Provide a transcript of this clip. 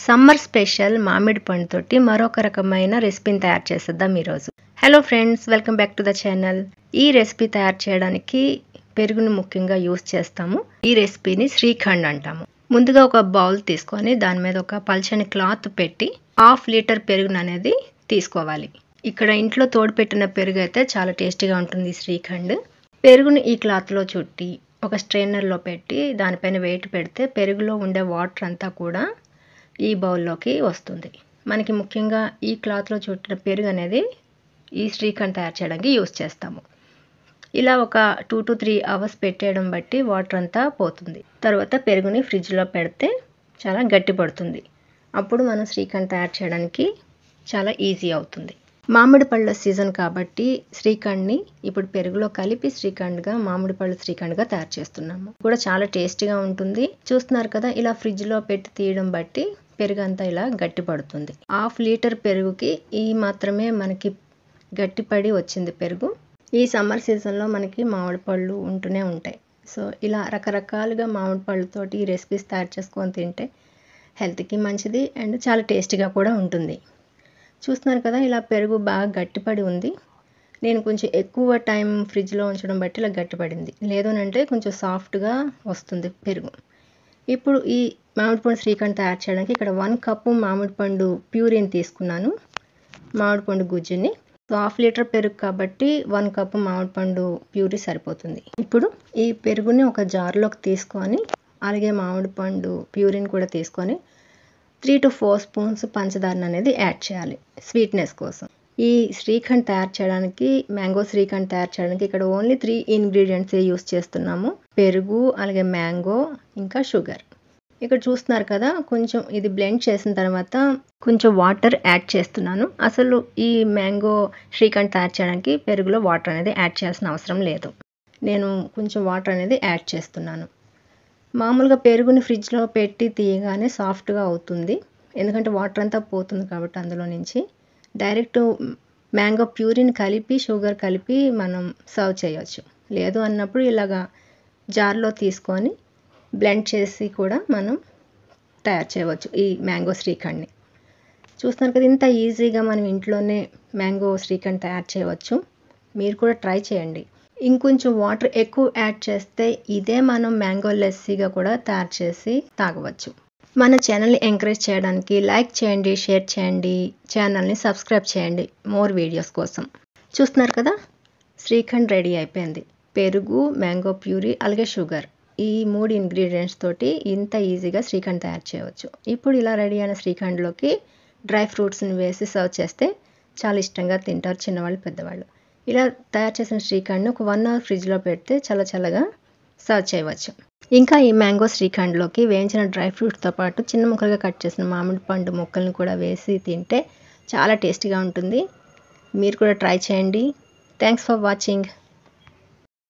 Summer special మామిడి పండుతోటి మరొక రకమైన రెసిపీని తయారు చేసేద్దాం ఈరోజు. Hello friends, welcome back to the channel. ఈ రెసిపీ తయారు చేయడానికి పెరుగును ముఖ్యంగా యూస్ చేస్తాము. ఈ రెసిపీని శ్రీఖండ్ అంటాము. ముందుగా ఒక బౌల్ తీసుకొని దాని మీద ఒక పల్చని క్లాత్ పెట్టి 1/2 లీటర్ పెరుగును అనేది తీసుకోవాలి. ఇక్కడ ఇంట్లో తోడుపెట్టిన పెరుగు అయితే చాలా టేస్టీగా ఉంటుంది శ్రీఖండ్. పెరుగును ఈ క్లాత్లో చుట్టి ఒక స్ట్రైనర్లో పెట్టి దానిపైన వెయిట్ పెడితే పెరుగులో ఉండే వాటర్ అంతా కూడా ఈ బౌల్లోకి వస్తుంది. మనకి ముఖ్యంగా ఈ క్లాత్లో చుట్టిన పెరుగు అనేది ఈ శ్రీఖండ్ తయారు చేయడానికి యూస్ చేస్తాము. ఇలా ఒక 2 to 3 అవర్స్ పెట్టేయడం బట్టి వాటర్ అంతా పోతుంది. తర్వాత పెరుగుని ఫ్రిడ్జ్లో పెడితే చాలా గట్టి పడుతుంది. అప్పుడు మనం శ్రీఖండ్ తయారు చేయడానికి చాలా ఈజీ అవుతుంది. మామిడి పళ్ళ సీజన్ కాబట్టి శ్రీఖండ్ని ఇప్పుడు పెరుగులో కలిపి మామిడి పళ్ళు శ్రీఖండ్గా తయారు చేస్తున్నాము. కూడా చాలా టేస్టీగా ఉంటుంది. చూస్తున్నారు కదా, ఇలా ఫ్రిడ్జ్లో పెట్టి తీయడం బట్టి పెరుగు అంతా ఇలా గట్టి పడుతుంది. 1/2 లీటర్ పెరుగుకి ఈ మాత్రమే మనకి గట్టిపడి వచ్చింది పెరుగు. ఈ సమ్మర్ సీజన్లో మనకి మామిడి పళ్ళు ఉంటూనే ఉంటాయి. సో ఇలా రకరకాలుగా మామిడి పళ్ళతోటి ఈ రెసిపీస్ తయారు చేసుకొని తింటే హెల్త్కి మంచిది అండ్ చాలా టేస్టీగా కూడా ఉంటుంది. చూస్తున్నారు కదా, ఇలా పెరుగు బాగా గట్టిపడి ఉంది. నేను కొంచెం ఎక్కువ టైం ఫ్రిడ్జ్లో ఉంచడం బట్టి ఇలా గట్టిపడింది. లేదు అంటే కొంచెం సాఫ్ట్గా వస్తుంది పెరుగు. ఇప్పుడు ఈ మామిడి పండు శ్రీఖండ్ తయారు చేయడానికి ఇక్కడ 1 కప్పు మామిడి పండు ప్యూరీని తీసుకున్నాను. మామిడి పండు గుజ్జుని 1/2 లీటర్ పెరుగు కాబట్టి 1 కప్పు మామిడి పండు ప్యూరీ సరిపోతుంది. ఇప్పుడు ఈ పెరుగుని ఒక జార్లోకి తీసుకొని అలాగే మామిడి పండు ప్యూరీని కూడా తీసుకొని 3 to 4 స్పూన్స్ పంచదారను అనేది యాడ్ చేయాలి స్వీట్నెస్ కోసం. ఈ శ్రీఖండ్ తయారు చేయడానికి మ్యాంగో శ్రీఖండ్ తయారు చేయడానికి ఇక్కడ ఓన్లీ 3 ఇంగ్రీడియంట్స్ యూస్ చేస్తున్నాము. పెరుగు, అలాగే మ్యాంగో, ఇంకా షుగర్. ఇక్కడ చూస్తున్నారు కదా, కొంచెం ఇది బ్లెండ్ చేసిన తర్వాత కొంచెం వాటర్ యాడ్ చేస్తున్నాను. అసలు ఈ మ్యాంగో శ్రీఖండ్ తయారు చేయడానికి పెరుగులో వాటర్ అనేది యాడ్ చేయాల్సిన అవసరం లేదు. నేను కొంచెం వాటర్ అనేది యాడ్ చేస్తున్నాను. మామూలుగా పెరుగుని ఫ్రిడ్జ్లో పెట్టి తీయగానే సాఫ్ట్గా అవుతుంది. ఎందుకంటే వాటర్ అంతా పోతుంది కాబట్టి అందులో నుంచి డైరెక్ట్ మ్యాంగో ప్యూరీని కలిపి షుగర్ కలిపి మనం సర్వ్ చేయొచ్చు. లేదు అన్నప్పుడు ఇలాగా జార్లో తీసుకొని బ్లెండ్ చేసి కూడా మనం తయారు చేయవచ్చు ఈ మ్యాంగో శ్రీఖండ్ని. చూస్తున్నారు కదా, ఇంత ఈజీగా మనం ఇంట్లోనే మ్యాంగో శ్రీఖండ్ తయారు చేయవచ్చు. మీరు కూడా ట్రై చేయండి. ఇంకొంచెం వాటర్ ఎక్కువ యాడ్ చేస్తే ఇదే మనం మ్యాంగో లస్సీగా కూడా తయారు చేసి తాగవచ్చు. మన ఛానల్ని ఎంకరేజ్ చేయడానికి లైక్ చేయండి, షేర్ చేయండి, ఛానల్ని సబ్స్క్రైబ్ చేయండి మోర్ వీడియోస్ కోసం. చూస్తున్నారు కదా, శ్రీఖండ్ రెడీ అయిపోయింది. పెరుగు, మ్యాంగో ప్యూరీ, అలాగే షుగర్, ఈ 3 ఇంగ్రీడియంట్స్ తోటి ఇంత ఈజీగా శ్రీఖండ్ తయారు చేయవచ్చు. ఇప్పుడు ఇలా రెడీ అయిన శ్రీఖండ్లోకి డ్రై ఫ్రూట్స్ని వేసి సర్వ్ చేస్తే చాలా ఇష్టంగా తింటారు చిన్నవాళ్ళు, పెద్దవాళ్ళు. ఇలా తయారు చేసిన శ్రీఖండ్ని ఒక 1 అవర్ ఫ్రిడ్జ్లో పెడితే చల్లగా సర్వ్ చేయవచ్చు. ఇంకా ఈ మ్యాంగో శ్రీఖండ్లోకి వేయించిన డ్రై ఫ్రూట్స్తో పాటు చిన్న ముక్కలుగా కట్ చేసిన మామిడి పండు ముక్కల్ని కూడా వేసి తింటే చాలా టేస్టీగా ఉంటుంది. మీరు కూడా ట్రై చేయండి. Thanks for watching.